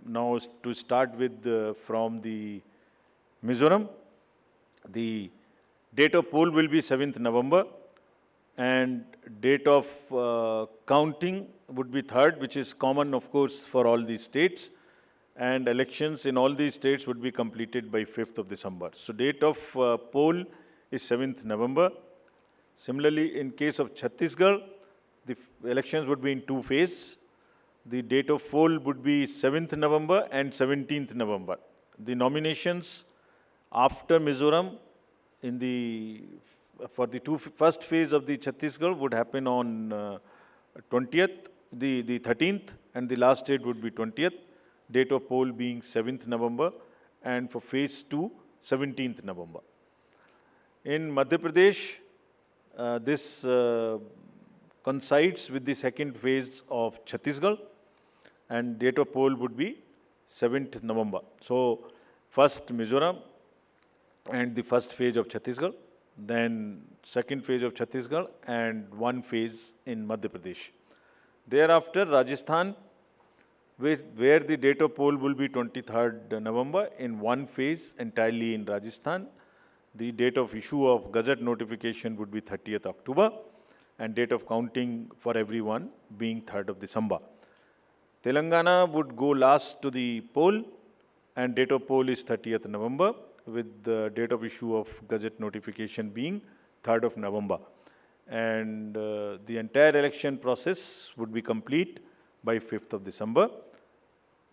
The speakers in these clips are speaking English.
now to start with from the Mizoram. The date of poll will be 7th November and date of counting would be 3rd, which is common, of course, for all these states. And elections in all these states would be completed by 5th of December. So date of poll is 7th November. Similarly, in case of Chhattisgarh, the elections would be in 2 phases. The date of poll would be 7th November and 17th November. The nominations after Mizoram for the first phase of the Chhattisgarh would happen on 20th, the 13th, and the last date would be 20th. Date of poll being 7th November, and for phase 2, 17th November. In Madhya Pradesh, this coincides with the second phase of Chhattisgarh, and date of poll would be 7th November. So, first Mizoram and the first phase of Chhattisgarh, then second phase of Chhattisgarh, and one phase in Madhya Pradesh. Thereafter, Rajasthan, where the date of poll will be 23rd November in one phase entirely in Rajasthan. The date of issue of Gazette notification would be 30th October and date of counting for everyone being 3rd of December. Telangana would go last to the poll and date of poll is 30th November with the date of issue of Gazette notification being 3rd of November. And the entire election process would be complete by 5th of December.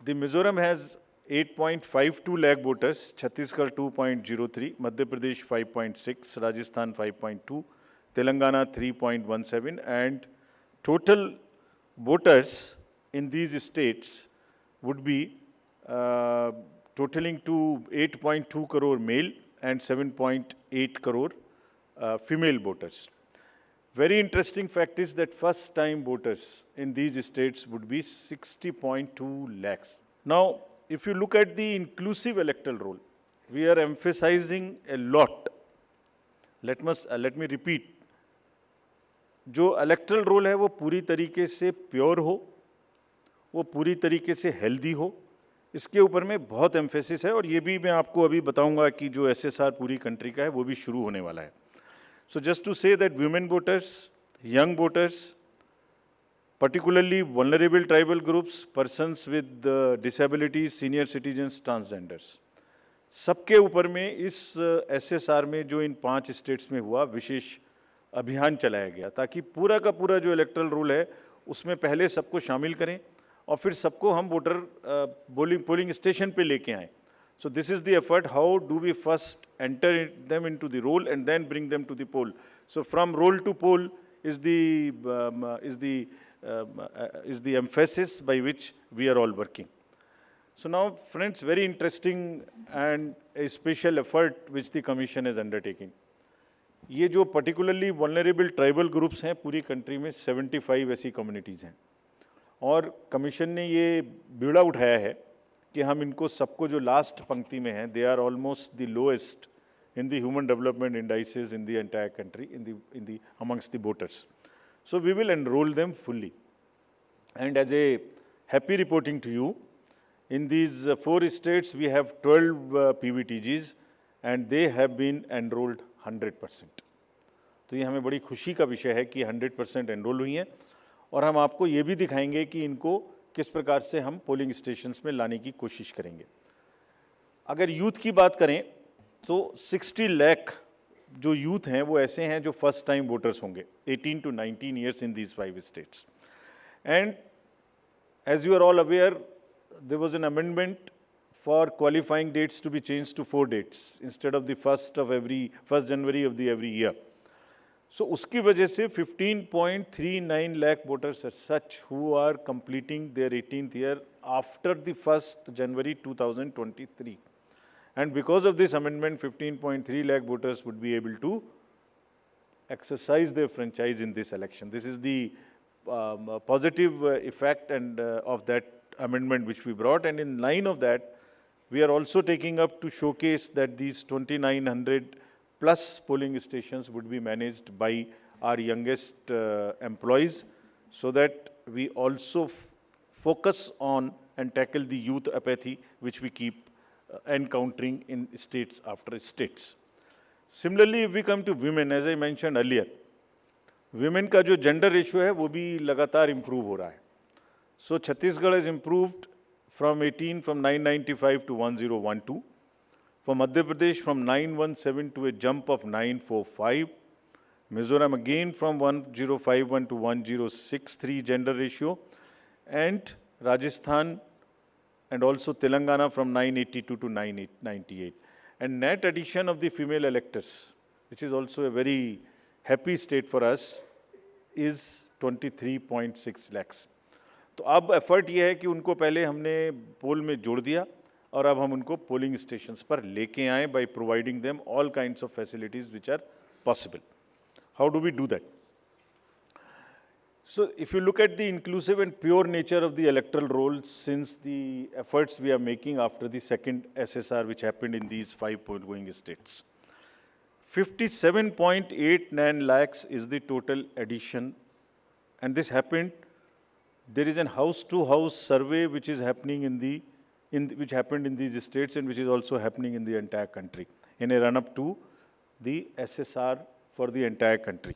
The Mizoram has 8.52 lakh voters, Chhattisgarh 2.03, Madhya Pradesh 5.6, Rajasthan 5.2, Telangana 3.17, and total voters in these states would be totaling to 8.2 crore male and 7.8 crore female voters. Very interesting fact is that first time voters in these states would be 60.2 lakhs. Now, if you look at the inclusive electoral roll, we are emphasizing a lot. Let me repeat. जो electoral roll है वो पूरी तरीके से pure हो, वो पूरी तरीके से healthy हो, इसके ऊपर में बहुत emphasis है और ये भी मैं आपको अभी बताऊंगा कि जो SSR पूरी country का है वो भी शुरू होने वाला है. So just to say that women voters, young voters, particularly vulnerable tribal groups, persons with disabilities, senior citizens, transgenders, सबके ऊपर में इस SSR में जो इन 5 स्टेट्स में हुआ विशेष अभियान चलाया गया ताकि पूरा का पूरा जो इलेक्टरल रूल है उसमें पहले सबको शामिल करें और फिर सबको हम वोटर पोलिंग स्टेशन पे लेके आएं. So this is the effort. How do we first enter them into the roll and then bring them to the poll? So from roll to poll is the emphasis by which we are all working. So now, friends, very interesting and a special effort which the Commission is undertaking. ये जो particularly vulnerable tribal groups हैं पूरी country में 75 ऐसी communities हैं और Commission ने ये बीड़ा उठाया है कि हम इनको सबको जो लास्ट पंक्ति में हैं, they are almost the lowest in the human development indices in the entire country, amongst the voters. So we will enroll them fully. And as a happy reporting to you, in these 4 states we have 12 PVTGs and they have been enrolled 100%. तो ये हमें बड़ी खुशी का विषय है कि 100% enrol हुई हैं और हम आपको ये भी दिखाएंगे कि इनको किस प्रकार से हम पोलिंग स्टेशंस में लाने की कोशिश करेंगे. अगर यूथ की बात करें तो 60 लाख जो यूथ हैं वो ऐसे हैं जो फर्स्ट टाइम वोटर्स होंगे 18 to 19 years in these 5 states. And as you are all aware, there was an amendment for qualifying dates to be changed to 4 dates instead of the 1st January of the every year. So उसकी वजह से 15.39 lakh voters as such who are completing their 18th year after the 1st January 2023. And because of this amendment, 15.3 lakh voters would be able to exercise their franchise in this election. This is the positive effect and of that amendment which we brought. And in line of that, we are also taking up to showcase that these 2,900 plus polling stations would be managed by our youngest employees so that we also focus on and tackle the youth apathy which we keep encountering in states after states. Similarly, if we come to women, as I mentioned earlier, women का जो gender ratio है वो भी लगातार improve हो रहा है. So Chhattisgarh has improved from 995 to 1012. For Madhya Pradesh from 917 to a jump of 945. Mizoram again from 1051 to 1063 gender ratio. And Rajasthan and also Telangana from 982 to 998. And net addition of the female electors, which is also a very happy state for us, is 23.6 lakhs. तो अब effort ये है कि उनको पहले हमने पोल में जोड़ दिया और अब हम उनको पोलिंग स्टेशंस पर लेके आए by providing them all kinds of facilities which are possible. How do we do that? So if you look at the inclusive and pure nature of the electoral roll, since the efforts we are making after the second SSR which happened in these 5 going states, 57.89 lakhs is the total addition, and this happened. There is a house-to-house survey which is happening which happened in these states and which is also happening in the entire country in a run-up to the SSR for the entire country.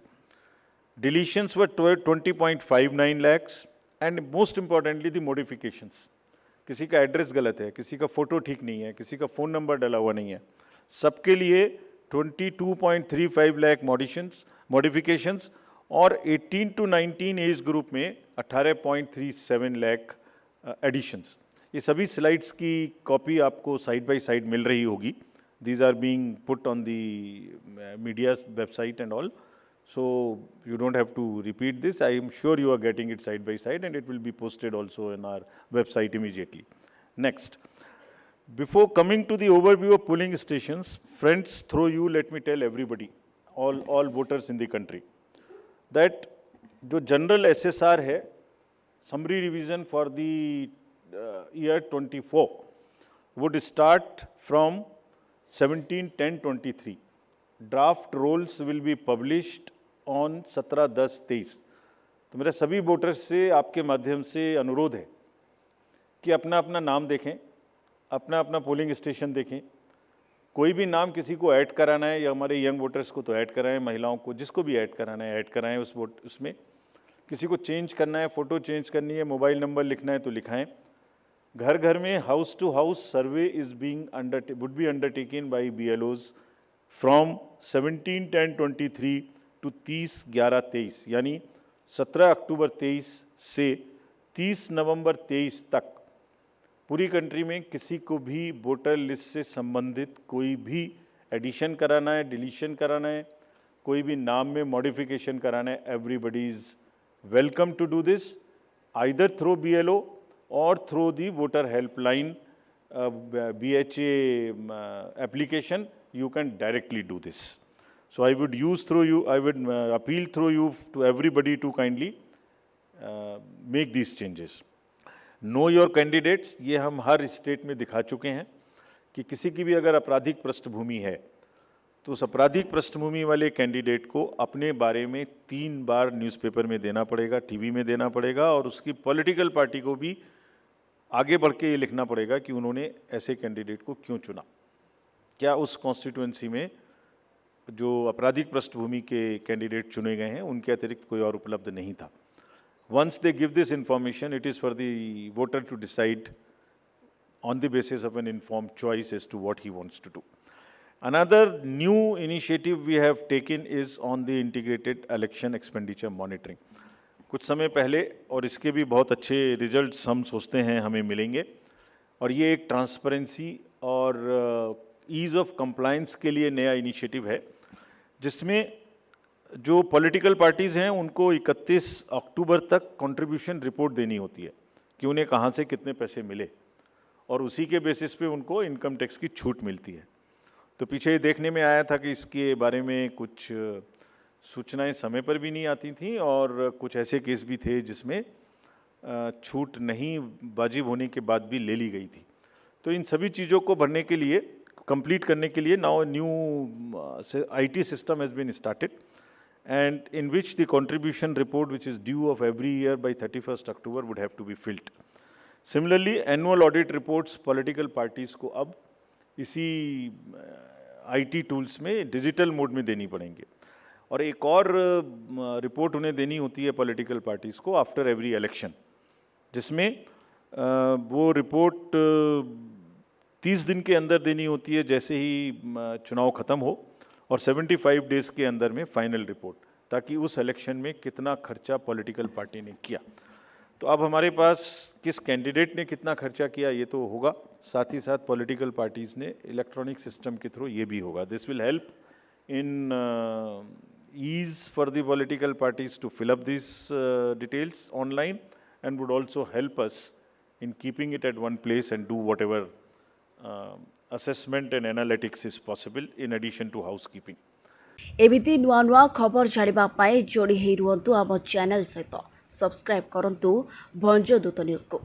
Deletions were 20.59 lakhs, and most importantly the modifications. किसी का address गलत है, किसी का photo ठीक नहीं है, किसी का फ़ोन नंबर डला हुआ नहीं है, सबके लिए 22.35 लाख मॉडिफिकेशंस और 18 to 19 एज ग्रुप में 18.37 लाख एडिशंस. ये सभी स्लाइड्स की कॉपी आपको साइड बाय साइड मिल रही होगी. These are being put on the media's website and all. So you don't have to repeat this. I am sure you are getting it side by side, and it will be posted also in our website immediately. Next, before coming to the overview of polling stations, friends, through you, let me tell everybody, all voters in the country, that जो general SSR है, summary revision for the year 24 would start from 17/10/23. Draft rolls will be published on 17/10/23. तो मेरा सभी voters से आपके माध्यम से अनुरोध है कि अपना अपना नाम देखें, अपना अपना पोलिंग स्टेशन देखें. कोई भी नाम किसी को ऐड कराना है, या हमारे यंग वोटर्स को तो ऐड कराएं, महिलाओं को जिसको भी ऐड कराना है ऐड कराएं उसमें. किसी को चेंज करना है, फ़ोटो चेंज करनी है, मोबाइल नंबर लिखना है तो लिखाएं. घर घर में house to house survey would be undertaken by BLOs from 17/10/23 to 30/11/23, यानी 17 अक्टूबर 23 से 30 नवंबर 23 तक पूरी कंट्री में किसी को भी वोटर लिस्ट से संबंधित कोई भी एडिशन कराना है, डिलीशन कराना है, कोई भी नाम में मॉडिफिकेशन कराना है, everybody is welcome to do this either through BLO or through the voter helpline BHA application. You can directly do this. So I would appeal through you to everybody to kindly make these changes. Know your candidates. ये हम हर state में दिखा चुके हैं कि किसी की भी अगर आपराधिक पृष्ठभूमि है तो उस आपराधिक पृष्ठभूमि वाले कैंडिडेट को अपने बारे में 3 बार न्यूज़पेपर में देना पड़ेगा, टीवी में देना पड़ेगा, और उसकी पॉलिटिकल पार्टी को भी आगे बढ़ के ये लिखना पड़ेगा कि उन्होंने ऐसे कैंडिडेट को क्यों चुना, क्या उस कॉन्स्टिट्यूएंसी में जो आपराधिक पृष्ठभूमि के कैंडिडेट चुने गए हैं उनके अतिरिक्त कोई और उपलब्ध नहीं था. Once they give this information, it is for the voter to decide on the basis of an informed choice as to what he wants to do. Another new initiative we have taken is on the integrated election expenditure monitoring. कुछ समय पहले, और इसके भी बहुत अच्छे results हम सोचते हैं हमें मिलेंगे, और ये एक ट्रांसपेरेंसी और ईज़ ऑफ कंप्लायंस के लिए नया इनिशिएटिव है, जिसमें जो पॉलिटिकल पार्टीज़ हैं उनको 31 अक्टूबर तक कंट्रीब्यूशन रिपोर्ट देनी होती है कि उन्हें कहाँ से कितने पैसे मिले, और उसी के बेसिस पे उनको इनकम टैक्स की छूट मिलती है. तो पीछे ये देखने में आया था कि इसके बारे में कुछ सूचनाएं समय पर भी नहीं आती थीं, और कुछ ऐसे केस भी थे जिसमें छूट नहीं वाजिब होने के बाद भी ले ली गई थी. तो इन सभी चीज़ों को भरने के लिए, कंप्लीट करने के लिए now new IT system has been started, and in which the contribution report which is due of every year by 31 October would have to be filled. Similarly annual audit reports political parties को अब इसी IT tools में digital mode में देनी पड़ेंगे। और एक और रिपोर्ट उन्हें देनी होती है पॉलिटिकल पार्टीज को आफ्टर एवरी इलेक्शन, जिसमें वो रिपोर्ट 30 दिन के अंदर देनी होती है जैसे ही चुनाव ख़त्म हो, और 75 डेज़ के अंदर में फाइनल रिपोर्ट, ताकि उस इलेक्शन में कितना खर्चा पॉलिटिकल पार्टी ने किया। तो अब हमारे पास किस कैंडिडेट ने कितना खर्चा किया ये तो होगा, साथ ही साथ पॉलिटिकल पार्टीज ने इलेक्ट्रॉनिक सिस्टम के थ्रू ये भी होगा। This will help in ease for the political parties to fill up these details online, and would also help us in keeping it at one place and do whatever assessment and analytics is possible in addition to housekeeping. एमिति नुआ नुआ खबर जानिबा पाए जोड़ी हेई रुहंतु आम channel सहित subscribe करंतु भंजदूत news को।